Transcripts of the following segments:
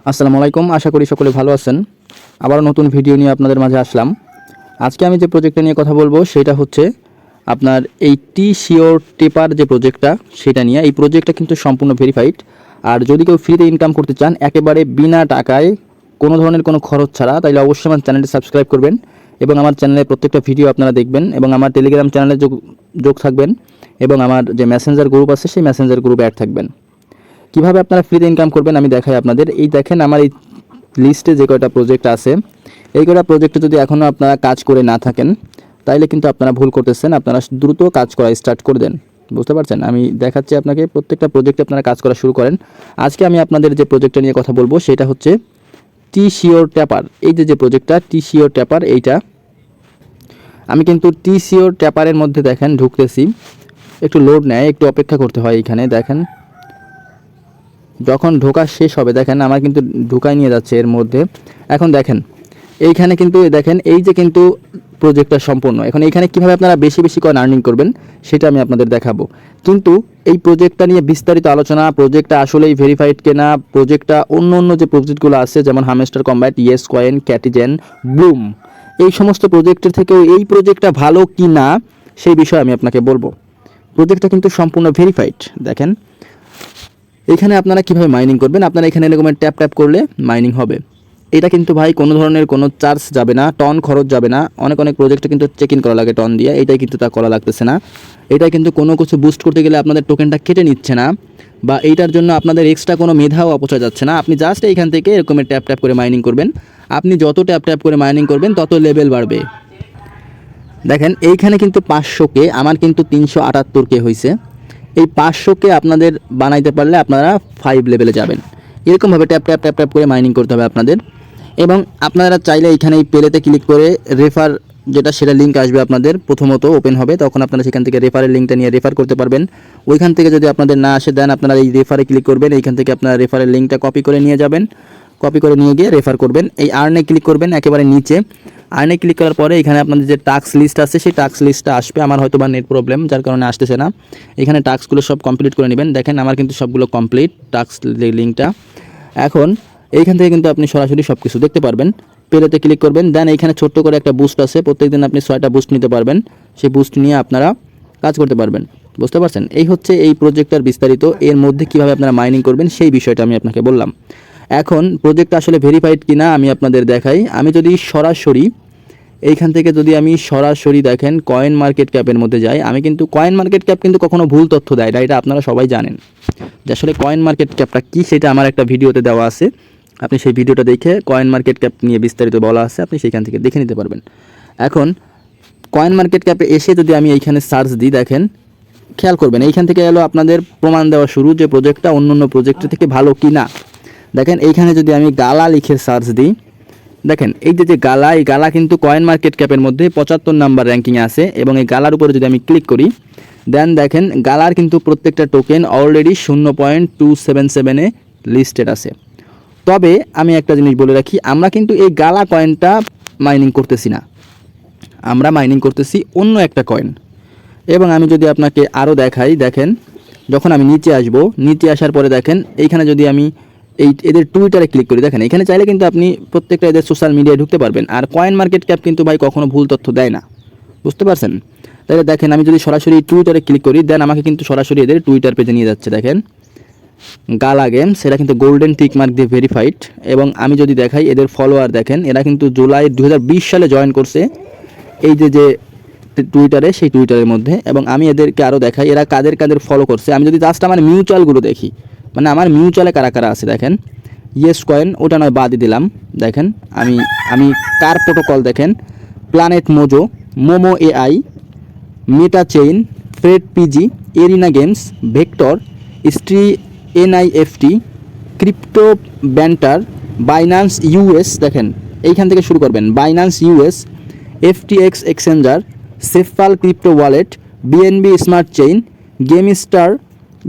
আসসালামু আলাইকুম, আশা করি সকলে ভালো আছেন। আবারও নতুন ভিডিও নিয়ে আপনাদের মাঝে আসলাম। আজকে আমি যে প্রজেক্টটা নিয়ে কথা বলবো সেটা হচ্ছে আপনার এই টি শিওর টেপার যে প্রজেক্টটা সেটা নিয়ে। এই প্রজেক্টটা কিন্তু সম্পূর্ণ ভেরিফাইড। আর যদি কেউ ফ্রিতে ইনকাম করতে চান একেবারে বিনা টাকায়, কোনো ধরনের কোনো খরচ ছাড়া, তাহলে অবশ্যই আমার চ্যানেলটি সাবস্ক্রাইব করবেন এবং আমার চ্যানেলে প্রত্যেকটা ভিডিও আপনারা দেখবেন এবং আমার টেলিগ্রাম চ্যানেলে যোগ থাকবেন এবং আমার যে মেসেঞ্জার গ্রুপ আছে সেই মেসেঞ্জার গ্রুপে অ্যাড থাকবেন। কিভাবে আপনারা ফ্রিতে ইনকাম করবেন আমি দেখাই আপনাদের। এই দেখেন আমার এই লিস্টে যে কয়টা প্রজেক্ট আছে, এই কয়টা প্রজেক্টে যদি এখনও আপনারা কাজ করে না থাকেন তাইলে কিন্তু আপনারা ভুল করতেছেন। আপনারা দ্রুত কাজ করা স্টার্ট করে দেন, বুঝতে পারছেন? আমি দেখাচ্ছি আপনাকে, প্রত্যেকটা প্রজেক্টে আপনারা কাজ করা শুরু করেন। আজকে আমি আপনাদের যে প্রজেক্টটা নিয়ে কথা বলবো সেটা হচ্ছে টি শিওর ট্যাপার। এই যে প্রজেক্টটা টি শিওর ট্যাপার, এইটা আমি কিন্তু টি শিওর ট্যাপারের মধ্যে দেখেন ঢুকতেছি, একটু লোড নেয়, একটু অপেক্ষা করতে হয়। এইখানে দেখেন যখন ঢোকা শেষ হবে দেখেন আমার কিন্তু ঢুকাই নিয়ে যাচ্ছে এর মধ্যে। এখন দেখেন এইখানে কিন্তু দেখেন এই যে কিন্তু প্রজেক্টটা সম্পূর্ণ। এখন এইখানে কীভাবে আপনারা বেশি বেশি কয়েন আর্নিং করবেন সেটা আমি আপনাদের দেখাবো। কিন্তু এই প্রজেক্টটা নিয়ে বিস্তারিত আলোচনা, প্রজেক্টটা আসলেই ভেরিফাইড কিনা, প্রজেক্টটা অন্য অন্য যে প্রজেক্টগুলো আছে যেমন Hamster Kombat, Yescoin, Catizen, Blum, এই সমস্ত প্রজেক্টের থেকেও এই প্রজেক্টটা ভালো কি না সেই বিষয়ে আমি আপনাকে বলবো। প্রজেক্টটা কিন্তু সম্পূর্ণ ভেরিফাইড। দেখেন এখানে আপনারা কিভাবে মাইনিং করবেন, আপনারা এখানে এরকম ট্যাপ ট্যাপ করলে মাইনিং হবে। এটা কিন্তু ভাই কোনো ধরনের কোনো চার্জ যাবে না, টন খরচ যাবে না। অনেক অনেক প্রজেক্টে কিন্তু চেক ইন করা লাগে টন দিয়ে, এটাই কিন্তু তা করা লাগতেছে না। এটা কিন্তু কোনো কিছু বুস্ট করতে গেলে আপনাদের টোকেনটা কেটে নিচ্ছে না, বা এইটার জন্য আপনাদের এক্সট্রা কোনো মেধাও অপচয় যাচ্ছে না। আপনি জাস্ট এইখান থেকে এরকম ট্যাপ ট্যাপ করে মাইনিং করবেন। আপনি যত ট্যাপ ট্যাপ করে মাইনিং করবেন তত লেভেল বাড়বে। দেখেন এইখানে কিন্তু 500K, আমার কিন্তু 378K হয়েছে। এই 500K আপনাদের বানাইতে পারলে আপনারা 5 লেভেলে যাবেন। এরকমভাবে ট্যাপ ট্যাপ ট্যাপ ট্যাপ করে মাইনিং করতে হবে আপনাদের। এবং আপনারা চাইলে এইখানে এই পেলেতে ক্লিক করে রেফার, যেটা সেটা লিঙ্ক আসবে আপনাদের প্রথমত ওপেন হবে, তখন আপনারা সেখান থেকে রেফারের লিঙ্কটা নিয়ে রেফার করতে পারবেন। ওইখান থেকে যদি আপনাদের না আসে দেন আপনারা এই রেফারে ক্লিক করবেন, এইখান থেকে আপনারা রেফারের লিঙ্কটা কপি করে নিয়ে যাবেন, কপি করে নিয়ে গিয়ে রেফার করবেন। এই আর্নে ক্লিক করবেন একেবারে নিচে। আর্নে ক্লিক করার পরে এখানে আপনাদের যে টাস্ক লিস্ট আছে সেই টাস্ক লিস্টটা আসবে। আমার হয়তো বা নেট প্রবলেম যার কারণে আসতেছে না। এখানে টাস্কগুলো সব কমপ্লিট করে নেবেন। দেখেন আমার কিন্তু সবগুলো কমপ্লিট টাস্ক লিঙ্কটা। এখন এইখান থেকে কিন্তু আপনি সরাসরি সব কিছু দেখতে পারবেন। পেলেতে ক্লিক করবেন, দেন এইখানে ছোট্ট করে একটা বুস্ট আছে, প্রত্যেকদিন আপনি 6টা বুস্ট নিতে পারবেন। সেই বুস্ট নিয়ে আপনারা কাজ করতে পারবেন, বুঝতে পারছেন? এই হচ্ছে এই প্রজেক্টটার বিস্তারিত। এর মধ্যে কীভাবে আপনারা মাইনিং করবেন সেই বিষয়টা আমি আপনাকে বললাম। এখন প্রজেক্টটা আসলে ভেরিফাইড কিনা আমি আপনাদের দেখাই। আমি যদি সরাসরি এইখান থেকে আমি সরাসরি দেখেন কয়েন মার্কেট ক্যাপের মধ্যে যাই, আমি কিন্তু কয়েন মার্কেট ক্যাপ কিন্তু কখনো ভুল তথ্য দেয় না, এটা আপনারা সবাই জানেন। যে আসলে কয়েন মার্কেট ক্যাপটা কী সেটা আমার একটা ভিডিওতে দেওয়া আছে, আপনি সেই ভিডিওটা দেখে কয়েন মার্কেট ক্যাপ নিয়ে বিস্তারিত বলা আছে, আপনি সেইখান থেকে দেখে নিতে পারবেন। এখন কয়েন মার্কেট ক্যাপে এসে যদি আমি এইখানে সার্চ দিই, দেখেন খেয়াল করবেন এইখান থেকে এলো আপনাদের প্রমাণ দেওয়া শুরু যে প্রজেক্টটা অন্য অন্য প্রজেক্টের থেকে ভালো কি না। দেখেন এইখানে যদি আমি গালা লিখে সার্চ দিই, দেখেন এই যে গালা, এই গালা কিন্তু কয়েন মার্কেট ক্যাপের মধ্যে 75 নাম্বার র্যাঙ্কিংয়ে আছে। এবং এই গালার উপরে যদি আমি ক্লিক করি, দেন দেখেন গালার কিন্তু প্রত্যেকটা টোকেন অলরেডি 0.277-এ লিস্টেড আছে। তবে আমি একটা জিনিস বলে রাখি, আমরা কিন্তু এই গালা কয়েনটা মাইনিং করতেছি না, আমরা মাইনিং করতেছি অন্য একটা কয়েন। এবং আমি যদি আপনাকে আরও দেখাই, দেখেন যখন আমি নিচে আসবো, নিচে আসার পরে দেখেন এইখানে যদি আমি এদের টুইটারে ক্লিক করি, দেখেন এখানে চাইলে কিন্তু আপনি প্রত্যেকটা এদের সোশ্যাল মিডিয়ায় ঢুকতে পারবেন। আর কয়েন মার্কেট ক্যাপ কিন্তু ভাই কখনো ভুল তথ্য দেয় না, বুঝতে পারছেন? তাহলে দেখেন আমি যদি সরাসরি টুইটারে ক্লিক করি, দেন আমাকে কিন্তু সরাসরি এদের টুইটার পেজে নিয়ে যাচ্ছে। দেখেন গালা গেমস, সেটা কিন্তু গোল্ডেন টিক মার্ক দিয়ে ভেরিফাইড। এবং আমি যদি দেখাই এদের ফলোয়ার, দেখেন এরা কিন্তু জুলাই 2020 সালে জয়েন করছে এই যে টুইটারে, সেই টুইটারের মধ্যে। এবং আমি এদেরকে আরও দেখাই এরা কাদের কাদের ফলো করছে। আমি যদি জাস্ট আমার মিউচুয়ালগুলো দেখি, মানে আমার মিউচুয়ালে কারা কারা আছে, দেখেন ইয়েস কয়েন, ওটা নয় বাদই দিলাম। দেখেন আমি কার প্রোটোকল, দেখেন Planet Mojo, Momo AI, Meta Chain, Fred PG, Arena Games, Vector, স্ট্রি এনআইএফটি, ক্রিপ্টো ব্যান্টার, বাইন্যান্স ইউএস, দেখেন এইখান থেকে শুরু করবেন, Binance US, FTX exchanger, SafePal crypto wallet, BNB smart chain, Gamester,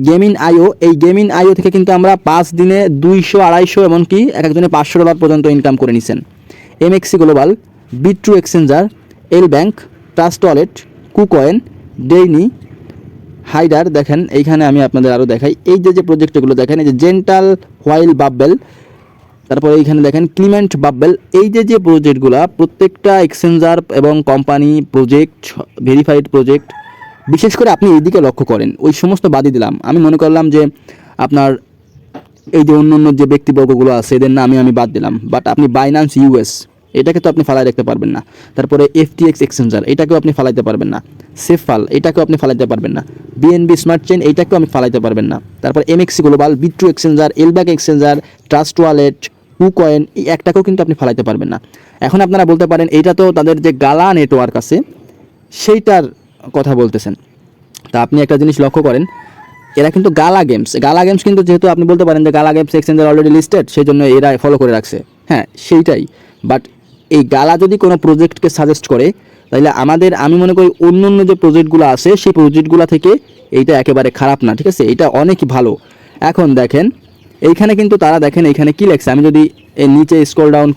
Gamin IO. এই গেমিন আইও থেকে কিন্তু আমরা 5 দিনে 200, 250, এমনকি একজনে $500 পর্যন্ত ইনকাম করে নিছেন। এমএক্সি গ্লোবাল, বিট্রু এক্সচেঞ্জার, এল ব্যাংক, ট্রাস্ট ওয়ালেট, কুকয়েন, ডেইনি, হাইডার। দেখেন এইখানে আমি আপনাদের আরও দেখাই এই যে প্রজেক্টগুলো, দেখেন এই যে জেন্টাল হোয়াইল বাবেল, তারপরে এইখানে দেখেন ক্লিমেন্ট বাবেল। এই যে প্রজেক্টগুলো প্রত্যেকটা এক্সচেঞ্জার এবং কোম্পানি প্রজেক্ট, ভেরিফাইড প্রজেক্ট, বিশেষ করে আপনি এইদিকে লক্ষ্য করেন, ওই সমস্ত বাদই দিলাম। আমি মনে করলাম যে আপনার এই যে অন্য যে ব্যক্তিবর্গগুলো আছে এদের নামে আমি বাদ দিলাম, বাট আপনি বাইন্যান্স ইউএস এটাকে তো আপনি ফালাই রাখতে পারবেন না। তারপরে এফটিএক্স এক্সচেঞ্জার এটাকেও আপনি ফালাইতে পারবেন না। সেফাল এটাকেও আপনি ফালাইতে পারবেন না। বিএনবি স্মার্ট চেইন এইটাকেও আপনি ফালাইতে পারবেন না। তারপর MEXC global, Bitrue exchanger, LBank exchanger, Trust Wallet, KuCoin, এই একটাকেও কিন্তু আপনি ফালাইতে পারবেন না। এখন আপনারা বলতে পারেন এইটা তো তাদের যে গালা নেটওয়ার্ক আছে সেইটার কথা বলতেছেন। তা আপনি একটা জিনিস লক্ষ্য করেন, এরা কিন্তু গালা গেমস কিন্তু, যেহেতু আপনি বলতে পারেন যে গালা গেমস এক্সচেঞ্জার অলরেডি লিস্টেড, সেই জন্য এরা ফলো করে রাখছে। হ্যাঁ সেইটাই, বাট এই গালা যদি কোনো প্রজেক্টকে সাজেস্ট করে তাহলে আমি মনে করি অন্য যে প্রজেক্টগুলো আছে সেই প্রজেক্টগুলো থেকে এইটা একেবারে খারাপ না, ঠিক আছে, এটা অনেক ভালো। এখন দেখেন এইখানে কিন্তু তারা দেখেন এইখানে কী লেখছে, আমি যদি এর নিচে স্ক্রল ডাউন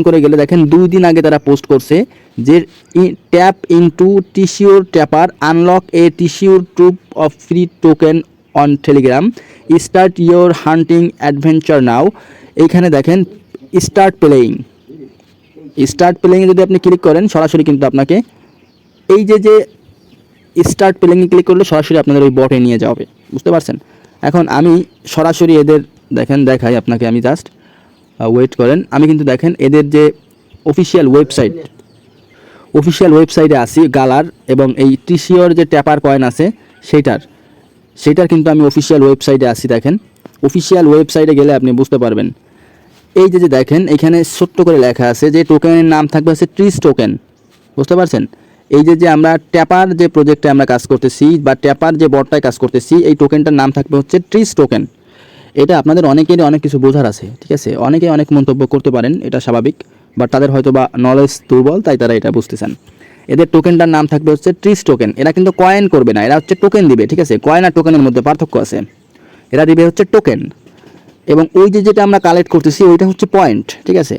করে গেলে দেখেন 2 দিন আগে তারা পোস্ট করছে যে tap into treasure tapper, unlock a treasure trove of free token on Telegram, start your hunting adventure now. এইখানে দেখেন স্টার্ট প্লেয়িংয়ে যদি আপনি ক্লিক করেন সরাসরি কিন্তু আপনাকে এই যে স্টার্ট প্লেয়িংয়ে ক্লিক করলে সরাসরি আপনাদের ওই বটে নিয়ে যাবে, বুঝতে পারছেন। এখন আমি সরাসরি এদের দেখাই আপনাকে, আমি জাস্ট ওয়েট করেন। আমি কিন্তু দেখেন এদের যে অফিসিয়াল ওয়েবসাইটে আসি গালার, এবং এই টিসিওর যে ট্যাপার কয়েন আছে সেইটার কিন্তু আমি অফিসিয়াল ওয়েবসাইটে আসি। দেখেন অফিসিয়াল ওয়েবসাইটে গেলে আপনি বুঝতে পারবেন, এই যে দেখেন এখানে ছোট্ট করে লেখা আছে যে টোকেনের নাম থাকবে হচ্ছে ট্রিস টোকেন, বুঝতে পারছেন। এই যে আমরা ট্যাপার যে প্রজেক্টে আমরা কাজ করতেছি বা ট্যাপার যে বটটায় কাজ করতেছি, এই টোকেনটার নাম থাকবে হচ্ছে ট্রিস টোকেন। এটা আপনাদের অনেকেরই অনেক কিছু বোঝার আছে, ঠিক আছে, অনেকে অনেক মন্তব্য করতে পারেন, এটা স্বাভাবিক, বাট তাদের হয়তো বা নলেজ দুর্বল, তাই তারা এটা বুঝতেছেন। এদের টোকেনটার নাম থাকবে হচ্ছে ট্রিস টোকেন। এরা কিন্তু কয়েন করবে না, এরা হচ্ছে টোকেন দিবে, ঠিক আছে। কয়েন আর টোকেনের মধ্যে পার্থক্য আছে, এরা দিবে হচ্ছে টোকেন। এবং ওই যেটা আমরা কালেক্ট করতেছি ওইটা হচ্ছে পয়েন্ট, ঠিক আছে।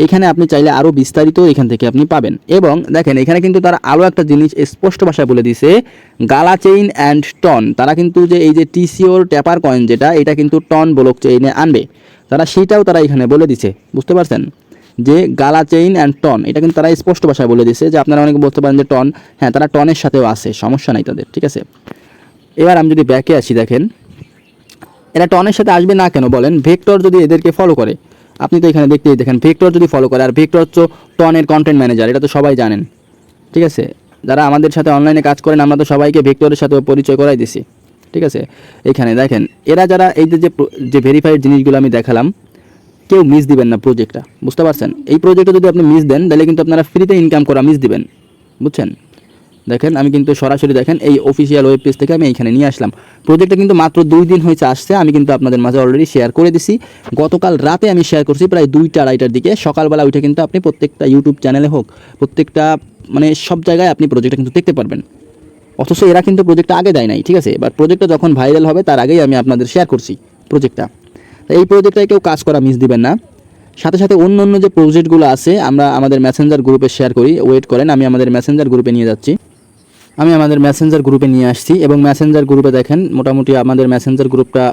এখানে আপনি চাইলে আরও বিস্তারিত এখান থেকে আপনি পাবেন। এবং দেখেন এখানে কিন্তু তারা আরও একটা জিনিস স্পষ্ট ভাষায় বলে দিছে, গালা চেইন অ্যান্ড টন। তারা কিন্তু যে এই যে টিসিওর ট্যাপার কয়েন যেটা, এটা কিন্তু টন ব্লক চেইনে আনবে, সেইটাও তারা এখানে বলে দিছে, বুঝতে পারছেন। যে গালা চেইন অ্যান্ড টন এটা কিন্তু তারা স্পষ্ট ভাষায় বলে দিছে। যে আপনারা অনেকে বলতে পারেন যে টন, হ্যাঁ তারা টনের সাথেও আছে, সমস্যা নাই তাদের, ঠিক আছে। এবার আমি যদি ব্যাকে আসি, দেখেন এরা টনের সাথে আসবে না কেন বলেন, ভেক্টর যদি এদেরকে ফলো করে, আপনি তো এখানে দেখতেই দেখেন ভেক্টর যদি ফলো করে, আর ভেক্টর হচ্ছে টনের কন্টেন্ট ম্যানেজার, এটা তো সবাই জানেন, ঠিক আছে। যারা আমাদের সাথে অনলাইনে কাজ করেন আমরা তো সবাইকে ভেক্টরের সাথে পরিচয় করাই দিছি, ঠিক আছে। এখানে দেখেন এরা যারা এই যে ভেরিফাইড জিনিসগুলো আমি দেখালাম, কেউ মিস দিবেন না প্রজেক্টটা, বুঝতে পারছেন। এই প্রজেক্টটা যদি আপনি মিস দেন তাহলে কিন্তু আপনারা ফ্রিতে ইনকাম করা মিস দিবেন, বুঝছেন। দেখেন আমি কিন্তু সরাসরি দেখেন এই অফিসিয়াল ওয়েব পেজ থেকে আমি এইখানে নিয়ে আসলাম। প্রজেক্টটা কিন্তু মাত্র 2 দিন হয়েছে আসছে, আমি কিন্তু আপনাদের মাঝে অলরেডি শেয়ার করে দিছি। গতকাল রাতে আমি শেয়ার করছি প্রায় 2টা-2:30টার দিকে। সকালবেলা উঠে কিন্তু আপনি প্রত্যেকটা ইউটিউব চ্যানেলে হোক, প্রত্যেকটা মানে সব জায়গায় আপনি প্রজেক্টটা কিন্তু দেখতে পারবেন। অথচ এরা কিন্তু প্রজেক্টটা আগে দেয় নাই, ঠিক আছে। বাট প্রজেক্টটা যখন ভাইরাল হবে তার আগেই আমি আপনাদের শেয়ার করছি প্রজেক্টটা। এই প্রজেক্টটায় কেউ কাজ করা মিস দিবেন না। সাথে সাথে অন্য যে প্রজেক্টগুলো আছে আমরা আমাদের মেসেঞ্জার গ্রুপে শেয়ার করি। ওয়েট করেন, আমি আমাদের মেসেঞ্জার গ্রুপে নিয়ে যাচ্ছি। আমি আমাদের মেসেঞ্জার গ্রুপে নিয়ে আসছি এবং মেসেঞ্জার গ্রুপে দেখেন মোটামুটি আমাদের মেসেঞ্জার গ্রুপটা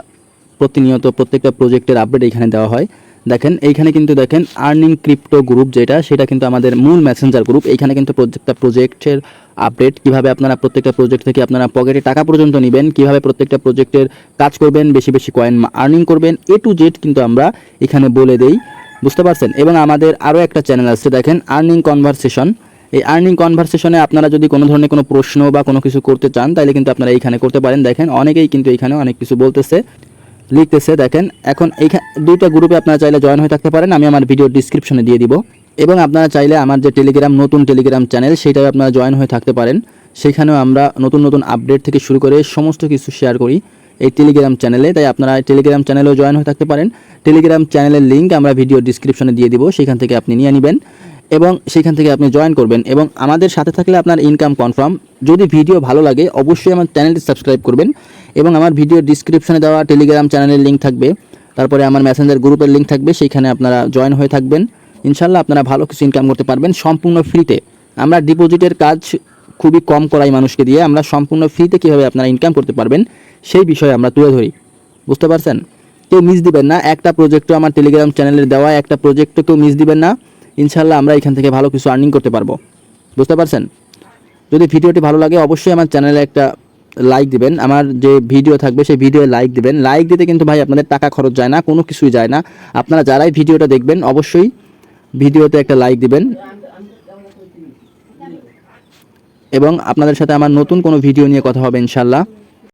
প্রতিনিয়ত প্রত্যেকটা প্রজেক্টের আপডেট এখানে দেওয়া হয়। দেখেন এইখানে কিন্তু দেখেন আর্নিং ক্রিপ্টো গ্রুপ যেটা, সেটা কিন্তু আমাদের মূল মেসেঞ্জার গ্রুপ। এইখানে কিন্তু প্রত্যেকটা প্রজেক্টের আপডেট, কিভাবে আপনারা প্রত্যেকটা প্রজেক্ট থেকে আপনারা পকেটে টাকা পর্যন্ত নেবেন, কিভাবে প্রত্যেকটা প্রজেক্টের কাজ করবেন, বেশি বেশি কয়েন আর্নিং করবেন, A to Z কিন্তু আমরা এখানে বলে দেই, বুঝতে পারছেন। এবং আমাদের আরও একটা চ্যানেল আছে দেখেন আর্নিং কনভারসেশন। এই আর্নিং কনভারসেশনে আপনারা যদি কোনো ধরনের কোনো প্রশ্ন বা কোনো কিছু করতে চান তাহলে কিন্তু আপনারা এইখানে করতে পারেন। দেখেন অনেকেই কিন্তু এইখানে অনেক কিছু বলতেছে, লিখতেছে। দেখেন এখন এইখানে 2টা গ্রুপে আপনারা চাইলে জয়েন হয়ে থাকতে পারেন, আমি আমার ভিডিও ডিসক্রিপশনে দিয়ে দিব। এবং আপনারা চাইলে আমার যে নতুন টেলিগ্রাম চ্যানেল সেটাও আপনারা জয়েন হয়ে থাকতে পারেন। সেখানেও আমরা নতুন আপডেট থেকে শুরু করে সমস্ত কিছু শেয়ার করি এই টেলিগ্রাম চ্যানেলে। তাই আপনারা টেলিগ্রাম চ্যানেলেও জয়েন হয়ে থাকতে পারেন। টেলিগ্রাম চ্যানেলের লিঙ্ক আমরা ভিডিও ডিসক্রিপশনে দিয়ে দিব, সেখান থেকে আপনি নিয়ে নেবেন এবং সেখান থেকে আপনি জয়েন করবেন। এবং আমাদের সাথে থাকলে আপনার ইনকাম কনফার্ম। যদি ভিডিও ভালো লাগে অবশ্যই আমার চ্যানেলটি সাবস্ক্রাইব করবেন এবং আমার ভিডিও ডিসক্রিপশনে দেওয়া টেলিগ্রাম চ্যানেলের লিঙ্ক থাকবে, তারপরে আমার মেসেঞ্জার গ্রুপের লিঙ্ক থাকবে, সেইখানে আপনারা জয়েন হয়ে থাকবেন। ইনশাল্লাহ আপনারা ভালো কিছু ইনকাম করতে পারবেন সম্পূর্ণ ফ্রিতে। আমরা ডিপোজিটের কাজ খুবই কম করাই মানুষকে দিয়ে, আমরা সম্পূর্ণ ফ্রিতে কীভাবে আপনারা ইনকাম করতে পারবেন সেই বিষয়ে আমরা তুলে ধরি, বুঝতে পারছেন। কেউ মিস দিবেন না, একটা প্রজেক্টও আমার টেলিগ্রাম চ্যানেলের দেওয়া একটা প্রজেক্টও কেউ মিস দিবেন না। ইনশাল্লাহ আমরা এখান থেকে ভালো কিছু আর্নিং করতে পারবো, বুঝতে পারছেন? যদি ভিডিওটি ভালো লাগে অবশ্যই আমার চ্যানেলে একটা লাইক দিবেন, আমার যে ভিডিও থাকবে সেই ভিডিও লাইক দিবেন। লাইক দিতে কিন্তু ভাই আপনাদের টাকা খরচ যায় না, কোনো কিছুই যায় না। আপনারা যারাই ভিডিওটা দেখবেন অবশ্যই ভিডিওতে একটা লাইক দিবেন, এবং আপনাদের সাথে আমার নতুন কোনো ভিডিও নিয়ে কথা হবে ইনশাল্লাহ।